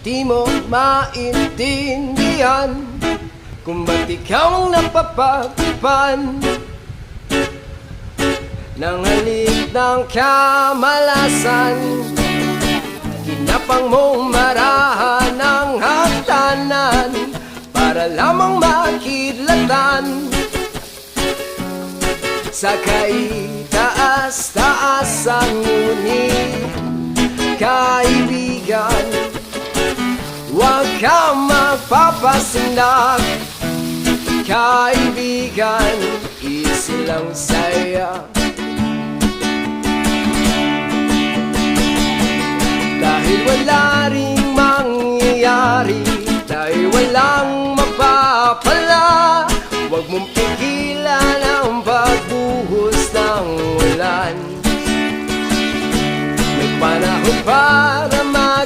Di mo maintindihan kung ba't ikaw ang napapagpan ng halik ng kamalasan. Kinapang mong marahan ng hagdanan para lamang makidlatan sa kaitaas-taasan. Ngunit kaibigan, huwag kang magpapasindak. Kaibigan, easy lang saya. Dahil wala rin